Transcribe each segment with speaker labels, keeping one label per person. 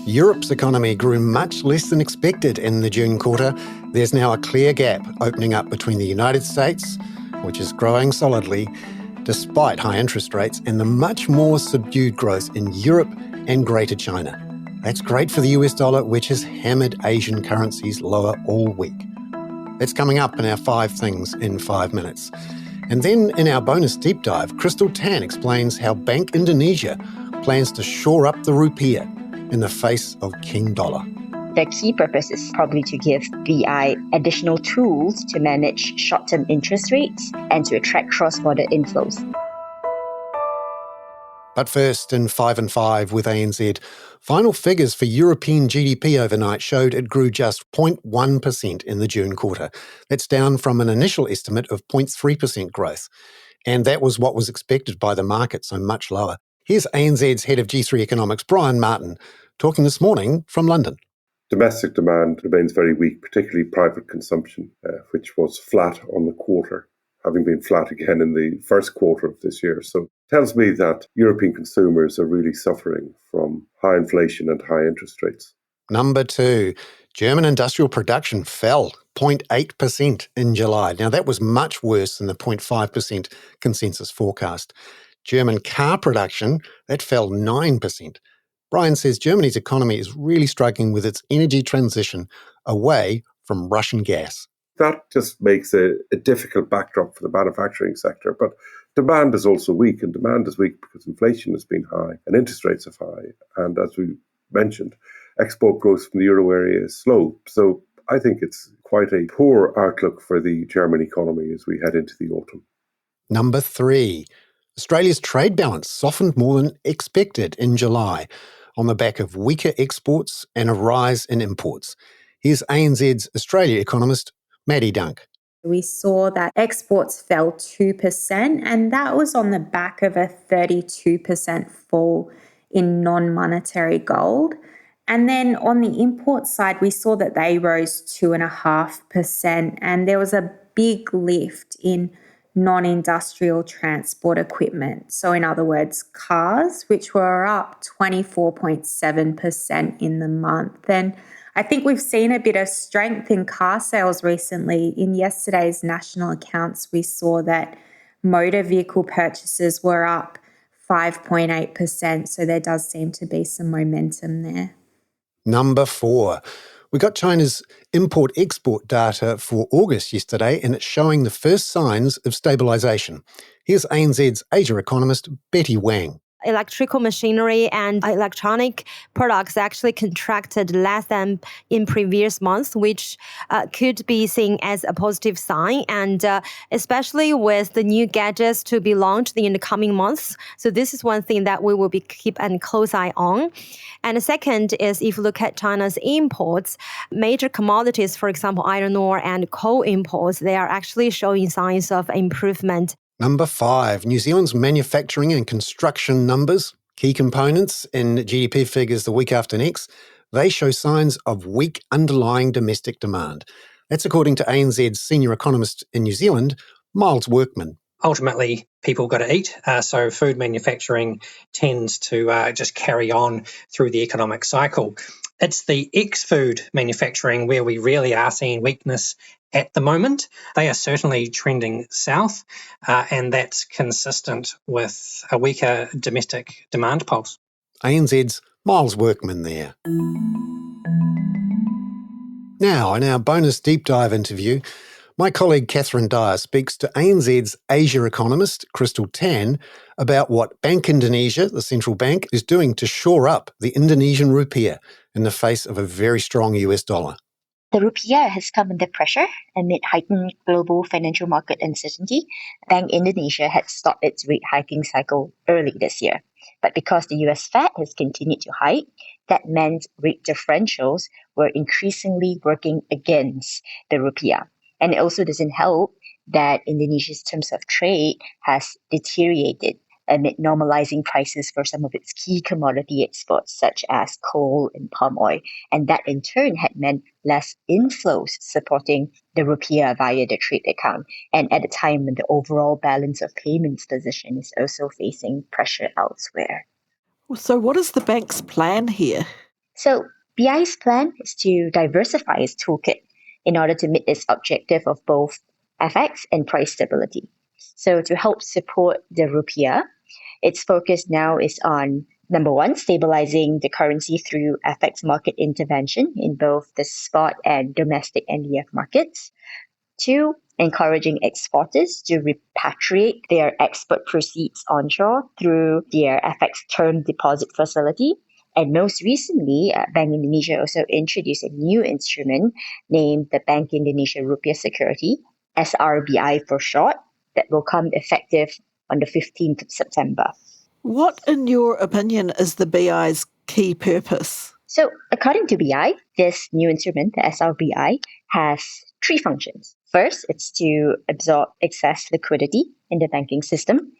Speaker 1: Europe's economy grew much less than expected in the June quarter. There's now a clear gap opening up between the United States, which is growing solidly despite high interest rates, and the much more subdued growth in Europe and Greater China. That's great for the US dollar, which has hammered Asian currencies lower all week. That's coming up in our 5 things in 5 minutes. And then in our bonus deep dive, Krystal explains how Bank Indonesia plans to shore up the rupiah in the face of King Dollar.
Speaker 2: The key purpose is probably to give BI additional tools to manage short-term interest rates and to attract cross-border inflows.
Speaker 1: But first, in 5 and 5 with ANZ, final figures for European GDP overnight showed it grew just 0.1% in the June quarter. That's down from an initial estimate of 0.3% growth. And that was what was expected by the market, so much lower. Here's ANZ's head of G3 Economics, Brian Martin, talking this morning from London.
Speaker 3: Domestic demand remains very weak, particularly private consumption, which was flat on the quarter, having been flat again in the first quarter of this year. So it tells me that European consumers are really suffering from high inflation and high interest rates.
Speaker 1: Number 2, German industrial production fell 0.8% in July. Now, that was much worse than the 0.5% consensus forecast. German car production, that fell 9%. Brian says Germany's economy is really struggling with its energy transition away from Russian gas.
Speaker 3: That just makes a difficult backdrop for the manufacturing sector. But demand is also weak, and demand is weak because inflation has been high and interest rates are high. And as we mentioned, export growth from the euro area is slow. So I think it's quite a poor outlook for the German economy as we head into the autumn.
Speaker 1: Number 3, Australia's trade balance softened more than expected in July on the back of weaker exports and a rise in imports. Here's ANZ's Australia economist, Maddie Dunk.
Speaker 4: We saw that exports fell 2%, and that was on the back of a 32% fall in non-monetary gold. And then on the import side, we saw that they rose 2.5%, and there was a big lift in non-industrial transport equipment. So in other words, cars, which were up 24.7% in the month. And I think we've seen a bit of strength in car sales recently. In yesterday's national accounts, we saw that motor vehicle purchases were up 5.8%. So there does seem to be some momentum there.
Speaker 1: Number 4. We got China's import-export data for August yesterday, and it's showing the first signs of stabilisation. Here's ANZ's Asia economist, Betty Wang.
Speaker 5: Electrical machinery and electronic products actually contracted less than in previous months, which could be seen as a positive sign, and especially with the new gadgets to be launched in the coming months. So this is one thing that we will be keep a close eye on. And the second is if you look at China's imports, major commodities, for example, iron ore and coal imports, they are actually showing signs of improvement.
Speaker 1: Number 5, New Zealand's manufacturing and construction numbers, key components in GDP figures the week after next, they show signs of weak underlying domestic demand. That's according to ANZ's senior economist in New Zealand, Miles Workman.
Speaker 6: Ultimately, people got to eat, so food manufacturing tends to just carry on through the economic cycle. It's the ex-food manufacturing where we really are seeing weakness at the moment. They are certainly trending south, and that's consistent with a weaker domestic demand pulse.
Speaker 1: ANZ's Miles Workman there. Now, in our bonus deep dive interview, my colleague Catherine Dyer speaks to ANZ's Asia economist, Krystal about what Bank Indonesia, the central bank, is doing to shore up the Indonesian rupiah in the face of a very strong US dollar.
Speaker 2: The rupiah has come under pressure amid heightened global financial market uncertainty. Bank Indonesia had stopped its rate hiking cycle early this year. But because the US Fed has continued to hike, that meant rate differentials were increasingly working against the rupiah. And it also doesn't help that Indonesia's terms of trade has deteriorated amid normalizing prices for some of its key commodity exports, such as coal and palm oil. And that in turn had meant less inflows supporting the rupiah via the trade account. And at a time when the overall balance of payments position is also facing pressure elsewhere.
Speaker 7: So what is the bank's plan here?
Speaker 2: So BI's plan is to diversify its toolkit in order to meet its objective of both FX and price stability. So to help support the rupiah, its focus now is on number one, stabilizing the currency through FX market intervention in both the spot and domestic NDF markets. Two, encouraging exporters to repatriate their export proceeds onshore through their FX term deposit facility. And most recently, Bank Indonesia also introduced a new instrument named the Bank Indonesia Rupiah Security, SRBI for short, that will come effective on the 15th of September.
Speaker 7: What, in your opinion, is the BI's key purpose?
Speaker 2: So, according to BI, this new instrument, the SRBI, has three functions. First, it's to absorb excess liquidity in the banking system.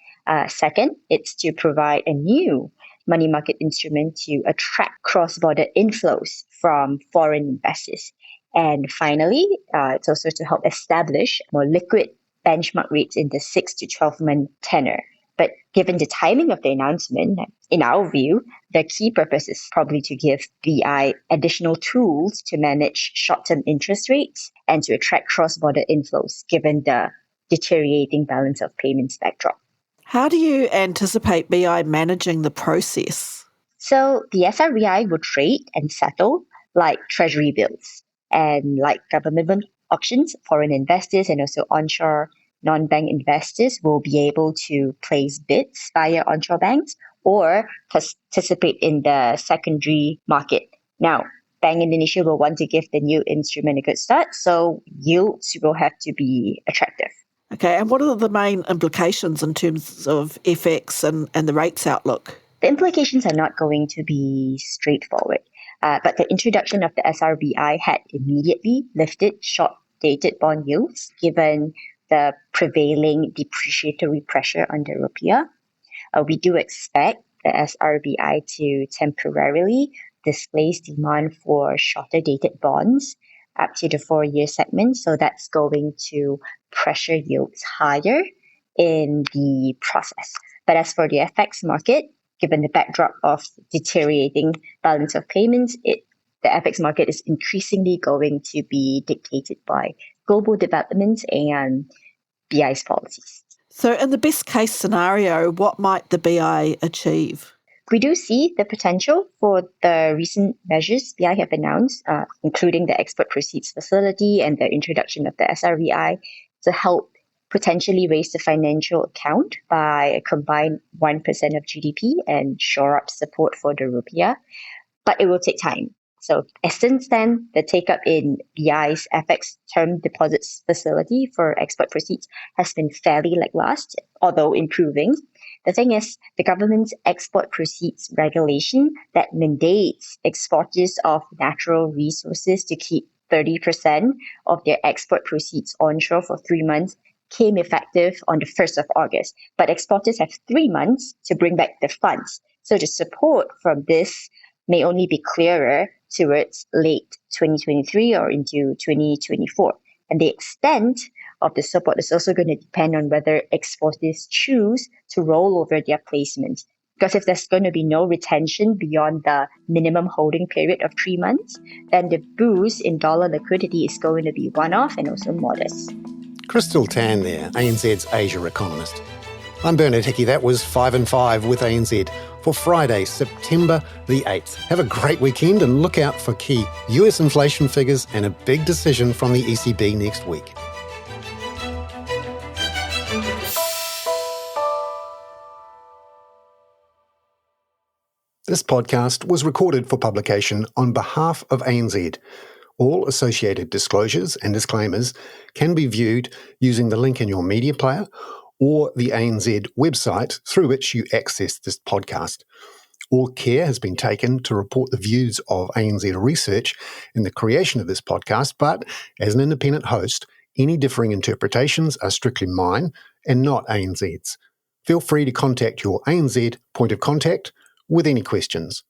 Speaker 2: Second, it's to provide a new money market instrument to attract cross-border inflows from foreign investors. And finally, it's also to help establish more liquid benchmark rates in the 6 to 12-month tenor. But given the timing of the announcement, in our view, the key purpose is probably to give BI additional tools to manage short-term interest rates and to attract cross-border inflows, given the deteriorating balance of payments backdrop.
Speaker 7: How do you anticipate BI managing the process?
Speaker 2: So the SRBI will trade and settle like treasury bills, and like government bond auctions, foreign investors and also onshore non-bank investors will be able to place bids via onshore banks or participate in the secondary market. Now, Bank Indonesia will want to give the new instrument a good start, so yields will have to be attractive.
Speaker 7: Okay, and what are the main implications in terms of FX and the rates outlook?
Speaker 2: The implications are not going to be straightforward, but the introduction of the SRBI had immediately lifted short-dated bond yields, given the prevailing depreciatory pressure on the rupiah. We do expect the SRBI to temporarily displace demand for shorter dated bonds up to the 4-year segment. So that's going to pressure yields higher in the process. But as for the FX market, given the backdrop of deteriorating balance of payments, the FX market is increasingly going to be dictated by global developments and BI's policies.
Speaker 7: So in the best case scenario, what might the BI achieve?
Speaker 2: We do see the potential for the recent measures BI have announced, including the export proceeds facility and the introduction of the SRBI, to help potentially raise the financial account by a combined 1% of GDP and shore up support for the rupiah. But it will take time. So since then, the take-up in BI's FX term deposits facility for export proceeds has been fairly lackluster, although improving. The thing is, the government's export proceeds regulation that mandates exporters of natural resources to keep 30% of their export proceeds onshore for 3 months came effective on the 1st of August. But exporters have 3 months to bring back the funds. So the support from this may only be clearer towards late 2023 or into 2024. And the extent of the support is also going to depend on whether exporters choose to roll over their placements. Because if there's going to be no retention beyond the minimum holding period of 3 months, then the boost in dollar liquidity is going to be one-off and also modest.
Speaker 1: Krystal Tan there, ANZ's Asia economist. I'm Bernard Hickey. That was 5 and 5 with ANZ for Friday, September the 8th. Have a great weekend and look out for key US inflation figures and a big decision from the ECB next week. This podcast was recorded for publication on behalf of ANZ. All associated disclosures and disclaimers can be viewed using the link in your media player or the ANZ website through which you access this podcast. All care has been taken to report the views of ANZ Research in the creation of this podcast, but as an independent host, any differing interpretations are strictly mine and not ANZ's. Feel free to contact your ANZ point of contact with any questions.